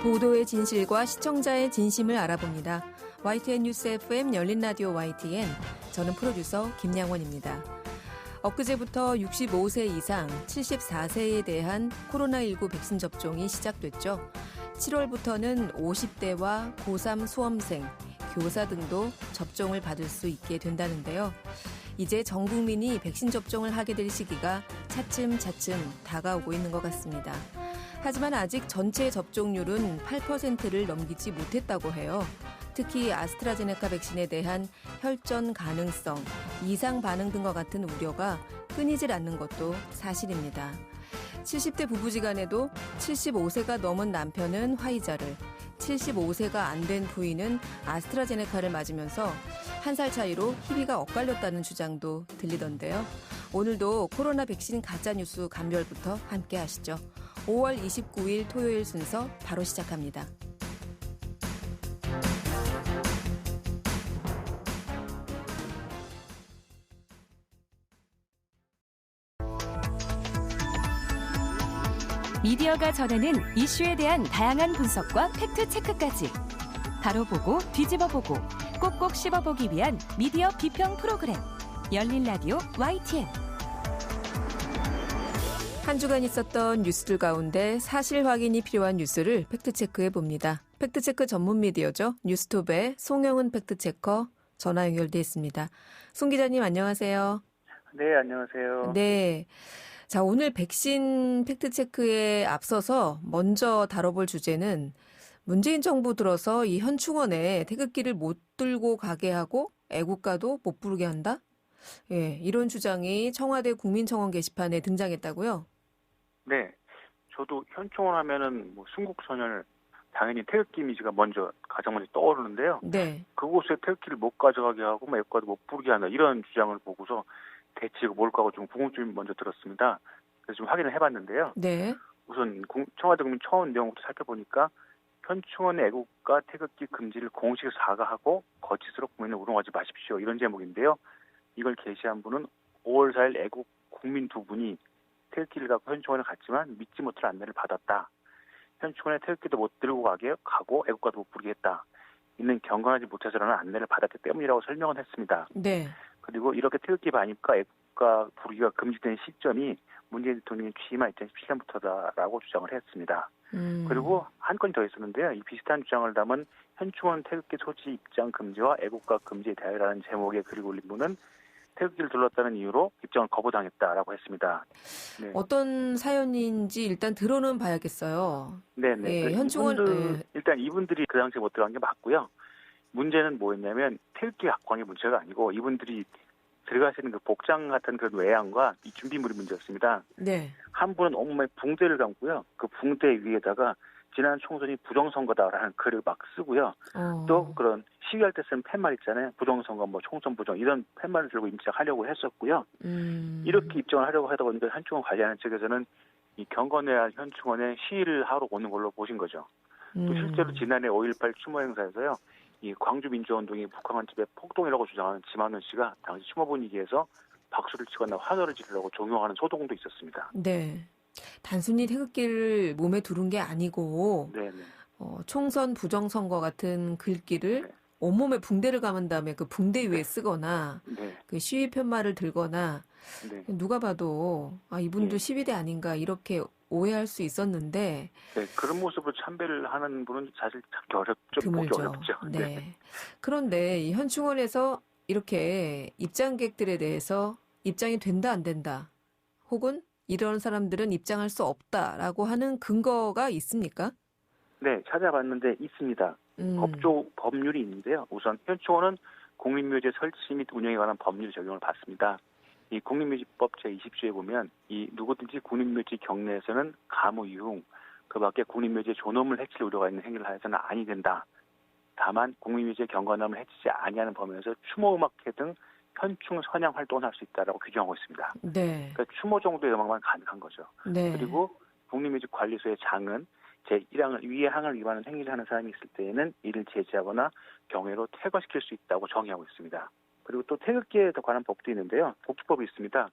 보도의 진실과 시청자의 진심을 알아봅니다. YTN 뉴스 FM 열린 라디오 YTN, 저는 프로듀서 김양원입니다. 엊그제부터 65세 이상 74세에 대한 코로나19 백신 접종이 시작됐죠. 7월부터는 50대와 고3 수험생, 교사 등도 접종을 받을 수 있게 된다는데요. 이제 전 국민이 백신 접종을 하게 될 시기가 차츰차츰 다가오고 있는 것 같습니다. 하지만 아직 전체 접종률은 8%를 넘기지 못했다고 해요. 특히 아스트라제네카 백신에 대한 혈전 가능성, 이상 반응 등과 같은 우려가 끊이질 않는 것도 사실입니다. 70대 부부지간에도 75세가 넘은 남편은 화이자를, 75세가 안 된 부인은 아스트라제네카를 맞으면서 1살 차이로 희비가 엇갈렸다는 주장도 들리던데요. 오늘도 코로나 백신 가짜뉴스 감별부터 함께 하시죠. 5월 29일 토요일 순서 바로 시작합니다. 미디어가 전하는 이슈에 대한 다양한 분석과 팩트체크까지 바로 보고 뒤집어 보고 꼭꼭 씹어보기 위한 미디어 비평 프로그램 열린 라디오 YTN. 한 주간 있었던 뉴스들 가운데 사실 확인이 필요한 뉴스를 팩트체크해 봅니다. 팩트체크 전문 미디어죠. 뉴스톱의 송영은 팩트체커 전화 연결돼 있습니다. 송 기자님 안녕하세요. 네, 안녕하세요. 네. 자, 오늘 백신 팩트체크에 앞서서 먼저 다뤄볼 주제는 문재인 정부 들어서 이 현충원에 태극기를 못 들고 가게 하고 애국가도 못 부르게 한다? 예, 이런 주장이 청와대 국민청원 게시판에 등장했다고요? 네, 저도 현충원 하면은 뭐 순국선열 당연히 태극기 이미지가 가장 먼저 떠오르는데요. 네. 그곳에 태극기를 못 가져가게 하고 애국가도 못 부르게 한다 이런 주장을 보고서 대체 이거 뭘까 하고 좀 궁금증이 먼저 들었습니다. 그래서 좀 확인을 해봤는데요. 네. 우선 청와대 국민청원 내용부터 살펴보니까 현충원의 애국가 태극기 금지를 공식 사과하고 거짓으로 국민을 우롱하지 마십시오. 이런 제목인데요. 이걸 게시한 분은 5월 4일 애국 국민 두 분이 태극기를 갖고 현충원에 갔지만 믿지 못할 안내를 받았다. 현충원에 태극기도 못 들고 가고 애국가도 못 부르게 했다. 이는 경건하지 못해서라는 안내를 받았기 때문이라고 설명을 했습니다. 네. 그리고 이렇게 태극기 반입과 애국가 부르기가 금지된 시점이 문재인 대통령이 취임한 2017년부터다라고 주장을 했습니다. 그리고 한 건이 더 있었는데요. 이 비슷한 주장을 담은 현충원 태극기 소지 입장 금지와 애국가 금지에 대하여라는 제목의 글을 올린 분은 태극기를 둘렀다는 이유로 입장을 거부당했다라고 했습니다. 네. 어떤 사연인지 일단 들어는 봐야겠어요. 네네. 예, 현충원 일단 이분들이 그 당시에 못 들어간 게 맞고요. 문제는 뭐였냐면 태극기 갖고 간 게 문제가 아니고 이분들이 들어가시는 그 복장 같은 그런 외양과 이 준비물이 문제였습니다. 네. 한 분은 온몸에 붕대를 감고요. 그 붕대 위에다가 지난 총선이 부정선거다라는 글을 막 쓰고요. 또 그런 시위할 때 쓰는 팻말 있잖아요. 부정선거, 총선 부정 이런 팻말을 들고 입장하려고 했었고요. 이렇게 입장을 하려고 하다 보니까 현충원 관리하는 측에서는 이 경건해야 현충원에 시위를 하러 오는 걸로 보신 거죠. 또 실제로 지난해 5.18 추모 행사에서요. 이 광주민주화운동이 북한한 집에 폭동이라고 주장하는 지만원 씨가 당시 추모 분위기에서 박수를 치거나 환호를 지르려고 종용하는 소동도 있었습니다. 네. 단순히 태극기를 몸에 두른 게 아니고 네네. 총선 부정선거 같은 글귀를 네. 온몸에 붕대를 감은 다음에 그 붕대 위에 쓰거나 네. 그 시위 편말을 들거나 네. 누가 봐도 이분도 네. 시위대 아닌가 이렇게 오해할 수 있었는데 네, 그런 모습으로 참배를 하는 분은 사실 보기 드물죠. 어렵죠. 네. 그런데 이 현충원에서 이렇게 입장객들에 대해서 입장이 된다 안 된다 혹은 이런 사람들은 입장할 수 없다라고 하는 근거가 있습니까? 네, 찾아봤는데 있습니다. 법률이 있는데요. 우선 현충원은 국립묘지 설치 및 운영에 관한 법률 적용을 받습니다. 이 국립묘지법 제20조에 보면 이 누구든지 국립묘지 경내에서는 가무, 유흥, 그 밖에 국립묘지의 존엄을 해칠 우려가 있는 행위를 하여서는 아니 된다. 다만 국립묘지의 경건함을 해치지 아니하는 범위에서 추모음악회 등 현충 선양 활동을 할 수 있다라고 규정하고 있습니다. 네. 그러니까 추모 정도의 음악만 가능한 거죠. 네. 그리고 국립묘지 관리소의 장은 제1항을 위의 항을 위반하는 행위를 하는 사람이 있을 때에는 이를 제지하거나 경외로 퇴거시킬 수 있다고 정의하고 있습니다. 그리고 또 태극기에 관한 법도 있는데요. 국기법이 있습니다.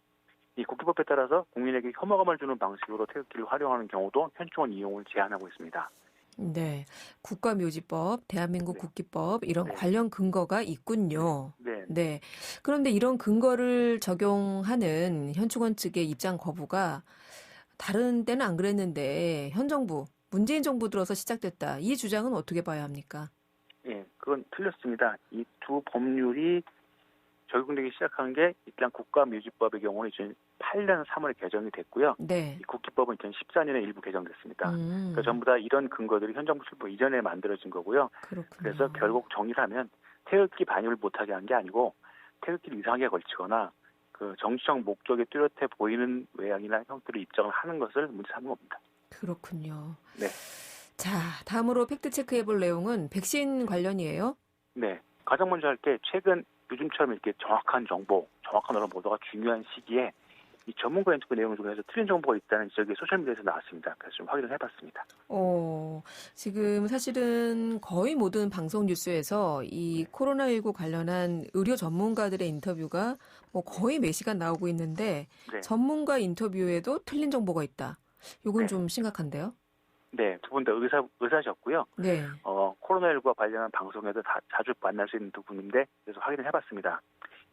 이 국기법에 따라서 국민에게 혐오감을 주는 방식으로 태극기를 활용하는 경우도 현충원 이용을 제한하고 있습니다. 네. 국가묘지법, 대한민국 네. 국기법 이런 네. 관련 근거가 있군요. 네. 네. 그런데 이런 근거를 적용하는 현충원 측의 입장 거부가 다른 때는 안 그랬는데 현 정부, 문재인 정부 들어서 시작됐다. 이 주장은 어떻게 봐야 합니까? 예, 그건 틀렸습니다. 이 두 법률이 적용되기 시작한 게 일단 국가묘지법의 경우는 2008년 3월에 개정이 됐고요. 네. 이 국기법은 2014년에 일부 개정됐습니다. 그러니까 전부 다 이런 근거들이 현 정부 출범 이전에 만들어진 거고요. 그렇군요. 그래서 결국 정리를 하면 태극기 반입을 못하게 한 게 아니고 태극기를 이상하게 걸치거나 그 정치적 목적에 뚜렷해 보이는 외양이나 형태로 입장을 하는 것을 문제 삼은 겁니다. 그렇군요. 네. 자, 다음으로 팩트 체크해 볼 내용은 백신 관련이에요. 네. 가장 먼저 할 게 최근 요즘처럼 이렇게 정확한 정보, 정확한 언론 보도가 중요한 시기에 이 전문가 인터뷰 내용 중에서 틀린 정보가 있다는 지적이 소셜미디어에서 나왔습니다. 그래서 좀 확인을 해봤습니다. 지금 사실은 거의 모든 방송 뉴스에서 이 코로나19 관련한 의료 전문가들의 인터뷰가 뭐 거의 매 시간 나오고 있는데 네. 전문가 인터뷰에도 틀린 정보가 있다. 이건 네. 좀 심각한데요? 네, 두 분 다 의사셨고요. 네. 코로나19와 관련한 방송에도 자주 만날 수 있는 두 분인데 그래서 확인을 해봤습니다.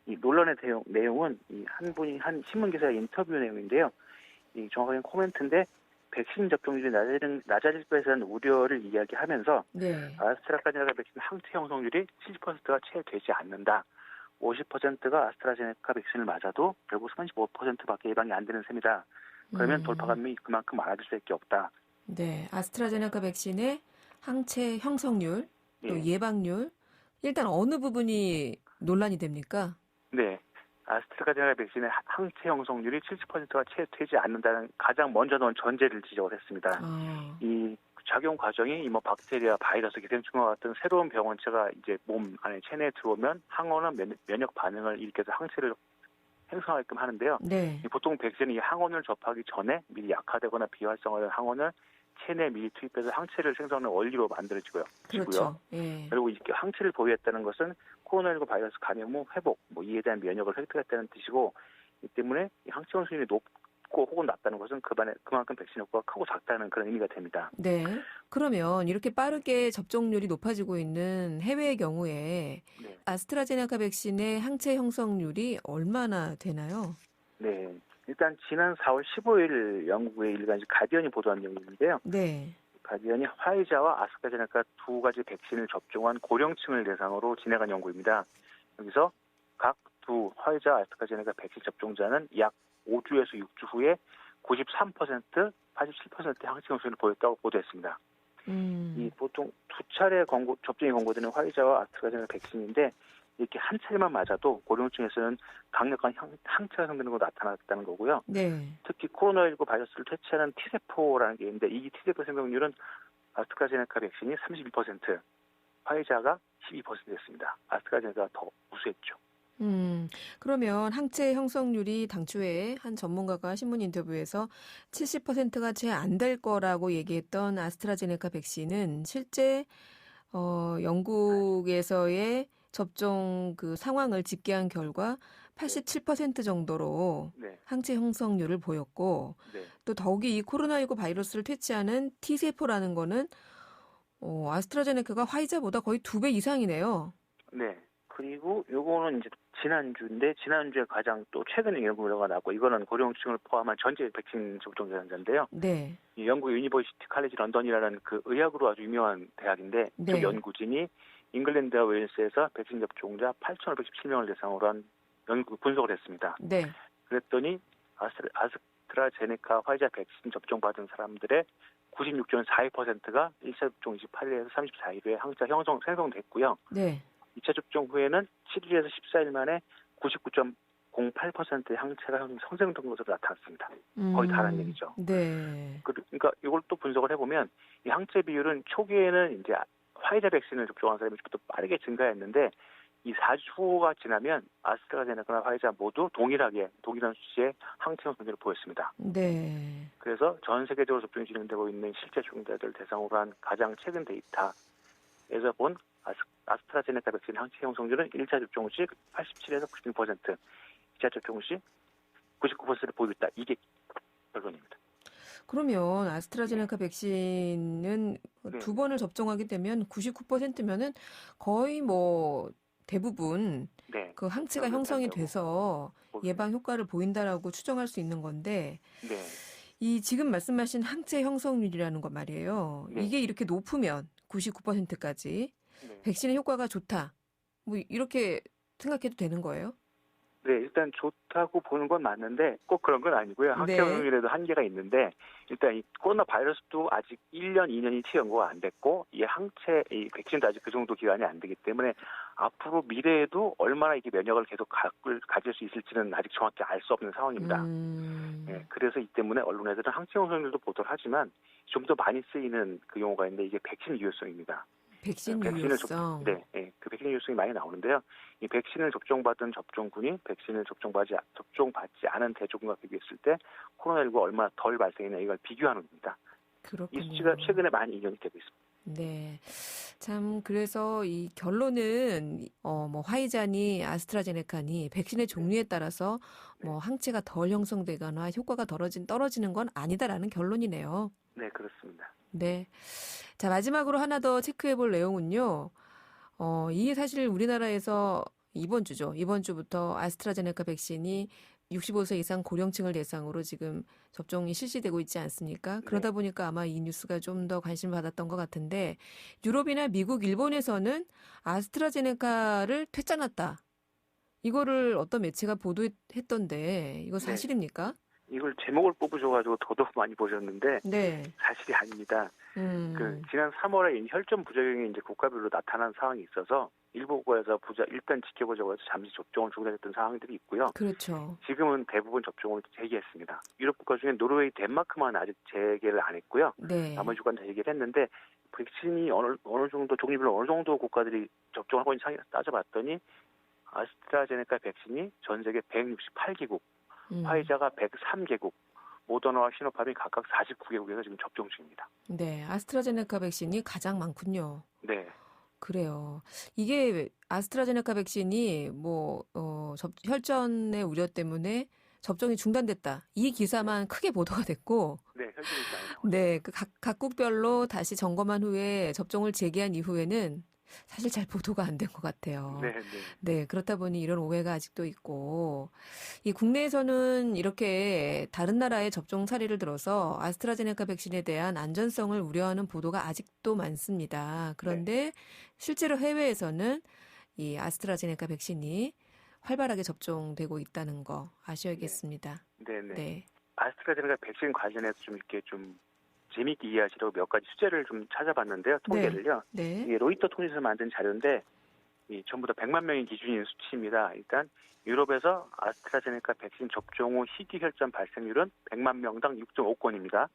이 논란의 내용은 이 한 분이 한 신문 기사의 인터뷰 내용인데요. 이 정확하게 코멘트인데 백신 접종률이 낮아질 것에 대한 우려를 이야기하면서 네. 아스트라제네카 백신 항체 형성률이 70%가 채 되지 않는다. 50%가 아스트라제네카 백신을 맞아도 결국 35%밖에 예방이 안 되는 셈이다. 그러면 돌파감이 그만큼 많아질 수밖에 없다. 네. 아스트라제네카 백신의 항체 형성률, 또 예방률, 일단 어느 부분이 논란이 됩니까? 네. 아스트라제네카 백신의 항체 형성률이 70%가 채 되지 않는다는 가장 먼저 넣은 전제를 지적을 했습니다. 이 작용 과정이 뭐 박테리아, 바이러스, 기생충과 같은 새로운 병원체가 이제 몸 안에 체내에 들어오면 항원은 면역 반응을 일으켜서 항체를 생성하게끔 하는데요. 네. 보통 백신이 항원을 접하기 전에 미리 약화되거나 비활성화된 항원을 체내에 미리 투입해서 항체를 생성하는 원리로 만들어지고요. 그렇죠. 예. 그리고 이렇게 항체를 보유했다는 것은 코로나19 바이러스 감염 후 회복, 이에 대한 면역을 획득했다는 뜻이고, 이 때문에 이 항체 형성률이 높고 혹은 낮다는 것은 그만큼 백신 효과가 크고 작다는 그런 의미가 됩니다. 네. 그러면 이렇게 빠르게 접종률이 높아지고 있는 해외의 경우에 네. 아스트라제네카 백신의 항체 형성률이 얼마나 되나요? 네. 일단 지난 4월 15일 영국의 일간 가디언이 보도한 내용인데요. 네. 가디언이 화이자와 아스트라제네카 두 가지 백신을 접종한 고령층을 대상으로 진행한 연구입니다. 여기서 각 두 화이자, 아스트라제네카 백신 접종자는 약 5주에서 6주 후에 93%, 87%의 항체 형성을 보였다고 보도했습니다. 이 보통 두 차례 접종이 권고되는 화이자와 아스트라제네카 백신인데 이렇게 한 차례만 맞아도 고령층에서는 강력한 항체가 생기는 거 나타났다는 거고요. 네. 특히 코로나19 바이러스를 퇴치하는 T세포라는 게 있는데 이 T세포 생성률은 아스트라제네카 백신이 31%, 화이자가 12%였습니다. 아스트라제네카가 더 우수했죠. 그러면 항체 형성률이 당초에 한 전문가가 신문 인터뷰에서 70%가 채 안 될 거라고 얘기했던 아스트라제네카 백신은 실제 영국에서의 접종 그 상황을 집계한 결과 87% 정도로 네. 항체 형성률을 보였고 네. 또 더욱이 이 코로나19 바이러스를 퇴치하는 T세포라는 거는 아스트라제네카가 화이자보다 거의 2배 이상이네요. 네. 그리고 요거는 이제 지난주에 가장 또 최근에 연구 결과가 나왔고 이거는 고령층을 포함한 전체 백신 접종 대상자인데요. 네. 이 영국 유니버시티 칼리지 런던이라는 그 의학으로 아주 유명한 대학인데 네. 그 연구진이 잉글랜드와 웨일스에서 백신 접종자 8,517명을 대상으로 한 연구 분석을 했습니다. 네. 그랬더니 아스트라제네카 화이자 백신 접종받은 사람들의 96.42%가 1차 접종 28일에서 34일 후에 항체 생성됐고요. 네. 2차 접종 후에는 7일에서 14일 만에 99.08%의 항체가 형성된 것으로 나타났습니다. 거의 다른 얘기죠. 네. 그러니까 이걸 또 분석을 해보면 이 항체 비율은 초기에는 이제 화이자 백신을 접종한 사람이 좀 더 빠르게 증가했는데 이 4주 후가 지나면 아스트라제네카나 화이자 모두 동일한 수치의 항체 형성률을 보였습니다. 네. 그래서 전 세계적으로 접종이 진행되고 있는 실제 접종자들 대상으로 한 가장 최근 데이터에서 본 아스트라제네카 백신 항체 형성률은 1차 접종 시 87에서 96%, 2차 접종 시 99%를 보이고 있다. 이게 결론입니다. 그러면 아스트라제네카 백신은 네. 두 번을 접종하게 되면 99%면은 거의 뭐 대부분 네. 그 항체가 그런 형성이 된다고 돼서 보고 예방 효과를 보인다라고 추정할 수 있는 건데 네. 이 지금 말씀하신 항체 형성률이라는 것 말이에요. 네. 이게 이렇게 높으면 99%까지 네. 백신의 효과가 좋다. 뭐 이렇게 생각해도 되는 거예요? 네, 일단 좋다고 보는 건 맞는데 꼭 그런 건 아니고요. 네. 학교용이라도 한계가 있는데 일단 이 코로나 바이러스도 아직 1년, 2년이 채 연구가 안 됐고 이 이 백신도 아직 그 정도 기간이 안 되기 때문에 앞으로 미래에도 얼마나 이게 면역을 계속 가질 수 있을지는 아직 정확히 알 수 없는 상황입니다. 네, 그래서 이 때문에 언론에서는 항체 형성률도 보도를 하지만 좀 더 많이 쓰이는 그 용어가 있는데 이게 백신 유효성입니다. 백신 백신을 유효성. 그 백신 유효성이 많이 나오는데요. 이 백신을 접종받은 접종군이 백신을 접종받지 않은 대조군과 비교했을 때 코로나19가 얼마나 덜 발생했냐 이걸 비교하는 겁니다. 그렇군요. 이 수치가 최근에 많이 이견이 되고 있습니다. 네. 참, 그래서 이 결론은, 뭐, 화이자니 아스트라제네카니 백신의 종류에 따라서 뭐, 항체가 덜 형성되거나 효과가 떨어지는 건 아니다라는 결론이네요. 네, 그렇습니다. 네. 자, 마지막으로 하나 더 체크해 볼 내용은요. 이게 사실 우리나라에서 이번 주죠. 이번 주부터 아스트라제네카 백신이 65세 이상 고령층을 대상으로 지금 접종이 실시되고 있지 않습니까? 그러다 보니까 아마 이 뉴스가 좀 더 관심을 받았던 것 같은데 유럽이나 미국, 일본에서는 아스트라제네카를 퇴짜놨다. 이거를 어떤 매체가 보도했던데 이거 사실입니까? 이걸 제목을 뽑으셔가지고 더더욱 많이 보셨는데 네. 사실이 아닙니다. 지난 3월에 혈전 부작용이 이제 국가별로 나타난 상황이 있어서 일부 국가에서 일단 지켜보자고 해서 잠시 접종을 중단했던 상황들이 있고요. 그렇죠. 지금은 대부분 접종을 재개했습니다. 유럽 국가 중에 노르웨이, 덴마크만 아직 재개를 안 했고요. 네. 나머지 국가는 다 재개를 했는데 백신이 어느 정도 종류별로 어느 정도 국가들이 접종하고 있는 상황을 따져봤더니 아스트라제네카 백신이 전 세계 168개국, 화이자가 103개국, 모더나와 시노팜이 각각 49개국에서 지금 접종 중입니다. 네, 아스트라제네카 백신이 가장 많군요. 네. 그래요. 이게 아스트라제네카 백신이 혈전의 우려 때문에 접종이 중단됐다. 이 기사만 크게 보도가 됐고. 네, 혈전이 많이 나와요. 네, 각국별로 다시 점검한 후에 접종을 재개한 이후에는 사실 잘 보도가 안 된 것 같아요. 네, 그렇다 보니 이런 오해가 아직도 있고, 이 국내에서는 이렇게 다른 나라의 접종 사례를 들어서 아스트라제네카 백신에 대한 안전성을 우려하는 보도가 아직도 많습니다. 그런데 실제로 해외에서는 이 아스트라제네카 백신이 활발하게 접종되고 있다는 거 아셔야겠습니다. 네. 아스트라제네카 백신 관련해서 좀 재미있게 이해하시려고 몇 가지 수제를 좀 찾아봤는데요. 통계를요. 이게 로이터 통신에서 만든 자료인데 전부 다 100만 명이 기준인 수치입니다. 일단 유럽에서 아스트라제네카 백신 접종 후 희귀 혈전 발생률은 100만 명당 6.5건입니다.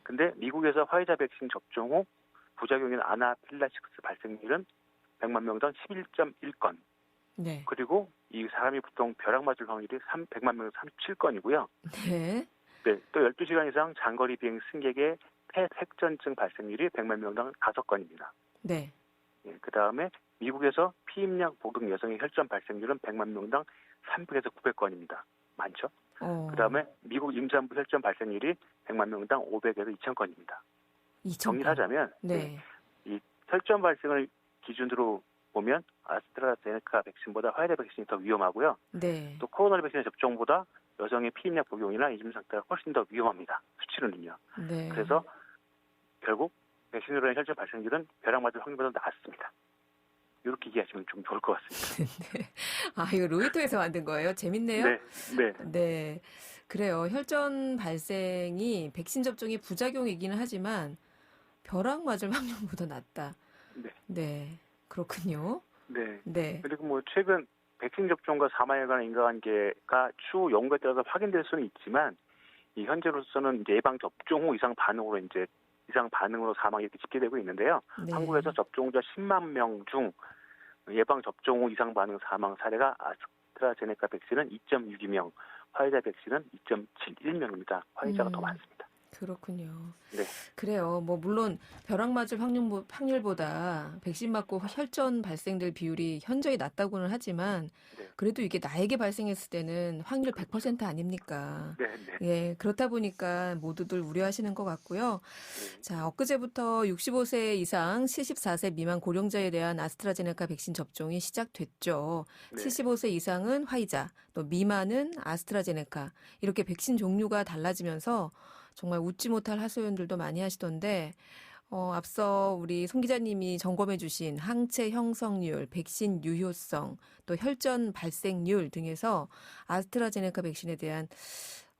근데 미국에서 화이자 백신 접종 후 부작용인 아나필라식스 발생률은 100만 명당 11.1건. 네. 그리고 이 사람이 보통 벼락 맞을 확률이 100만 명 37건이고요. 네. 또 12시간 이상 장거리 비행 승객의 폐색전증 발생률이 100만 명당 5건입니다. 네. 그다음에 미국에서 피임약 복용 여성의 혈전 발생률은 100만 명당 300에서 900건입니다. 많죠? 그다음에 미국 임산부 혈전 발생률이 100만 명당 500에서 2000건입니다. 정리를 하자면 이 혈전 발생을 기준으로 보면 아스트라제네카 백신보다 화이자 백신이 더 위험하고요. 또 코로나 백신의 접종보다 여성의 피임약 복용이나 이중 상태가 훨씬 더 위험합니다. 수치로는요. 그래서 결국 백신으로 인한 혈전 발생률은 벼락 맞을 확률보다 낮습니다. 이렇게 이해하시면 좀 좋을 것 같습니다. 이거 로이터에서 만든 거예요? 재밌네요. 네. 그래요. 혈전 발생이 백신 접종의 부작용이기는 하지만 벼락 맞을 확률보다 낮다. 네. 그렇군요. 네. 그리고 최근 백신 접종과 사망에 관한 인과관계가 추후 연구에 따라서 확인될 수는 있지만 이 현재로서는 이제 예방 접종 후 이상 반응으로 사망이 이렇게 집계되고 있는데요. 한국에서 접종자 10만 명 중 예방 접종 후 이상 반응 사망 사례가 아스트라제네카 백신은 2.62명, 화이자 백신은 2.71명입니다. 화이자가 더 많습니다. 그렇군요. 네. 그래요. 뭐 물론 벼락 맞을 확률보다 백신 맞고 혈전 발생될 비율이 현저히 낮다고는 하지만 네. 그래도 이게 나에게 발생했을 때는 확률 그렇죠. 100% 아닙니까? 네, 네. 예, 그렇다 보니까 모두들 우려하시는 것 같고요. 네. 자, 엊그제부터 65세 이상 74세 미만 고령자에 대한 아스트라제네카 백신 접종이 시작됐죠. 네. 75세 이상은 화이자, 또 미만은 아스트라제네카. 이렇게 백신 종류가 달라지면서 정말 웃지 못할 하소연들도 많이 하시던데, 앞서 우리 송 기자님이 점검해 주신 항체 형성률, 백신 유효성, 또 혈전 발생률 등에서 아스트라제네카 백신에 대한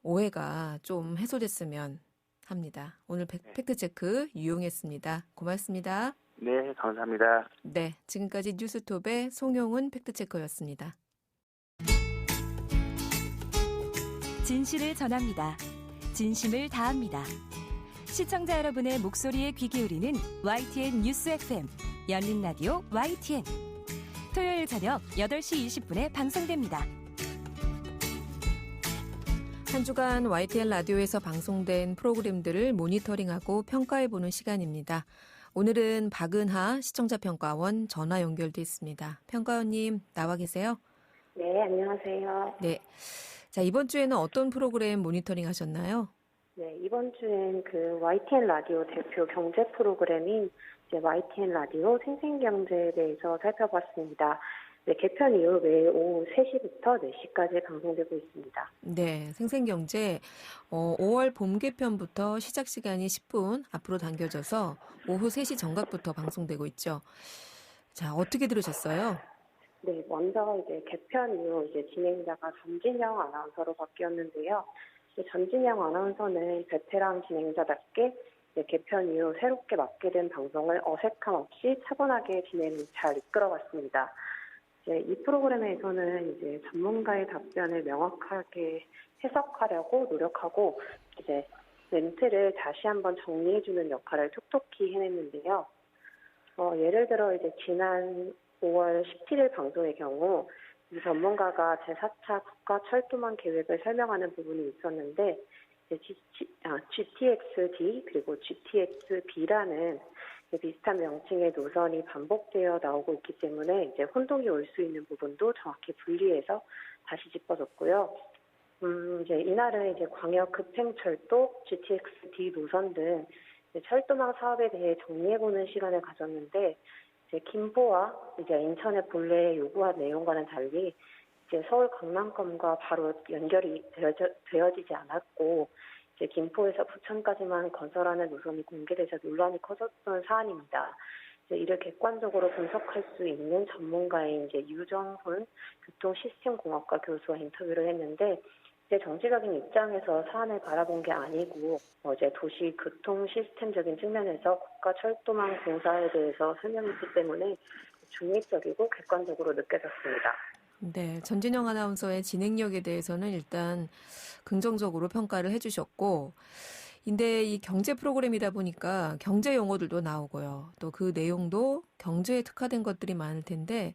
오해가 좀 해소됐으면 합니다. 오늘 팩트체크 유용했습니다. 고맙습니다. 네, 감사합니다. 네, 지금까지 뉴스톱의 송용은 팩트체커였습니다. 진실을 전합니다. 진심을 다합니다. 시청자 여러분의 목소리에 귀 기울이는 YTN 뉴스 FM 열린 라디오 YTN 토요일 저녁 8시 20분에 방송됩니다. 한 주간 YTN 라디오에서 방송된 프로그램들을 모니터링하고 평가해보는 시간입니다. 오늘은 박은하 시청자평가원 전화 연결돼 있습니다. 평가원님 나와 계세요? 네, 안녕하세요. 네. 자, 이번 주에는 어떤 프로그램 모니터링 하셨나요? 네, 이번 주엔 그 YTN 라디오 대표 경제 프로그램인 이제 YTN 라디오 생생경제에 대해서 살펴봤습니다. 네, 개편 이후 매일 오후 3시부터 4시까지 방송되고 있습니다. 네, 생생경제 5월 봄 개편부터 시작 시간이 10분 앞으로 당겨져서 오후 3시 정각부터 방송되고 있죠. 자, 어떻게 들으셨어요? 네, 먼저 이제 개편 이후 이제 진행자가 전진영 아나운서로 바뀌었는데요. 전진영 아나운서는 베테랑 진행자답게 이제 개편 이후 새롭게 맡게 된 방송을 어색함 없이 차분하게 진행을 잘 이끌어갔습니다. 이제 이 프로그램에서는 이제 전문가의 답변을 명확하게 해석하려고 노력하고 이제 멘트를 다시 한번 정리해주는 역할을 톡톡히 해냈는데요. 예를 들어 이제 지난 5월 17일 방송의 경우 이 전문가가 제4차 국가철도망 계획을 설명하는 부분이 있었는데 GTX-D 그리고 GTX-B라는 비슷한 명칭의 노선이 반복되어 나오고 있기 때문에 이제 혼동이 올 수 있는 부분도 정확히 분리해서 다시 짚어줬고요. 이제 이날은 이제 광역 급행철도, GTX-D 노선 등 철도망 사업에 대해 정리해보는 시간을 가졌는데 이제 김포와 이제 인천의 본래에 요구한 내용과는 달리 이제 서울 강남권과 바로 연결이 되어지지 않았고 이제 김포에서 부천까지만 건설하는 노선이 공개되자 논란이 커졌던 사안입니다. 이제 이를 객관적으로 분석할 수 있는 전문가인 이제 유정훈 교통시스템공학과 교수와 인터뷰를 했는데 이제 정치적인 입장에서 사안을 바라본 게 아니고 이제 도시 교통 시스템적인 측면에서 국가철도망 공사에 대해서 설명했기 때문에 중립적이고 객관적으로 느껴졌습니다. 네, 전진영 아나운서의 진행력에 대해서는 일단 긍정적으로 평가를 해주셨고, 근데 이 경제 프로그램이다 보니까 경제 용어들도 나오고요. 또 그 내용도 경제에 특화된 것들이 많을 텐데,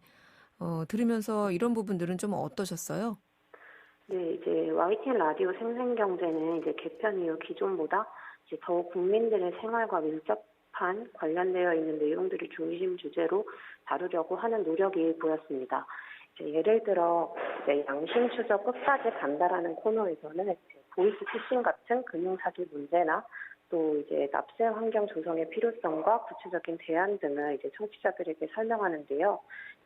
들으면서 이런 부분들은 좀 어떠셨어요? 네, 이제 YTN 라디오 생생경제는 이제 개편 이후 기존보다 이제 더욱 국민들의 생활과 밀접한 관련되어 있는 내용들을 중심 주제로 다루려고 하는 노력이 보였습니다. 예를 들어 이제 양심 추적 끝까지 간다라는 코너에서는 보이스 피싱 같은 금융 사기 문제나 또 이제 납세 환경 조성의 필요성과 구체적인 대안 등을 이제 청취자들에게 설명하는데요.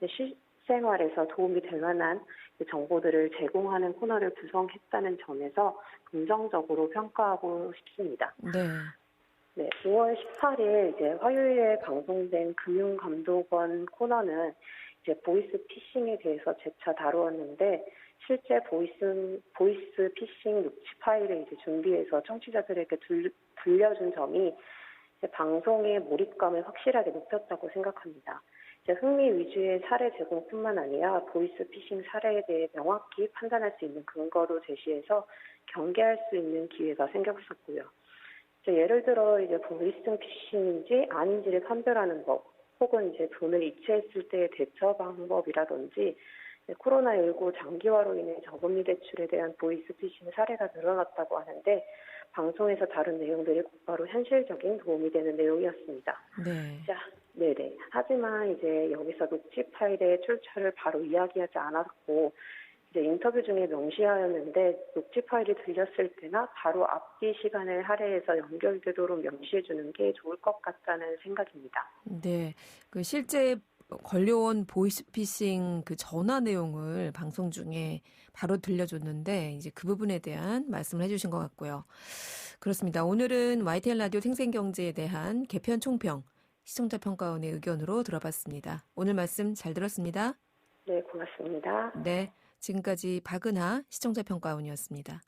실생활에서 도움이 될 만한 정보들을 제공하는 코너를 구성했다는 점에서 긍정적으로 평가하고 싶습니다. 네. 네, 5월 18일 이제 화요일에 방송된 금융감독원 코너는 이제 보이스 피싱에 대해서 재차 다루었는데 실제 보이스 피싱 녹취 파일을 이제 준비해서 청취자들에게 들려준 점이 이제 방송의 몰입감을 확실하게 높였다고 생각합니다. 이제 흥미 위주의 사례 제공뿐만 아니라 보이스 피싱 사례에 대해 명확히 판단할 수 있는 근거도 제시해서 경계할 수 있는 기회가 생겼었고요. 예를 들어 이제 보이스 피싱인지 아닌지를 판별하는 법, 혹은 이제 돈을 이체했을 때의 대처 방법이라든지 코로나19 장기화로 인해 저금리 대출에 대한 보이스피싱 사례가 늘어났다고 하는데 방송에서 다룬 내용들이 곧바로 현실적인 도움이 되는 내용이었습니다. 네. 자, 네네. 하지만 이제 여기서 녹취 파일의 출처를 바로 이야기하지 않았고 이제 인터뷰 중에 명시하였는데 녹취 파일이 들렸을 때나 바로 앞뒤 시간을 할애해서 연결되도록 명시해 주는 게 좋을 것 같다는 생각입니다. 네. 그 실제 걸려온 보이스피싱 그 전화 내용을 방송 중에 바로 들려줬는데 이제 그 부분에 대한 말씀을 해주신 것 같고요. 그렇습니다. 오늘은 YTN 라디오 생생경제에 대한 개편 총평 시청자 평가원의 의견으로 들어봤습니다. 오늘 말씀 잘 들었습니다. 네, 고맙습니다. 네. 지금까지 박은하 시청자 평가원이었습니다.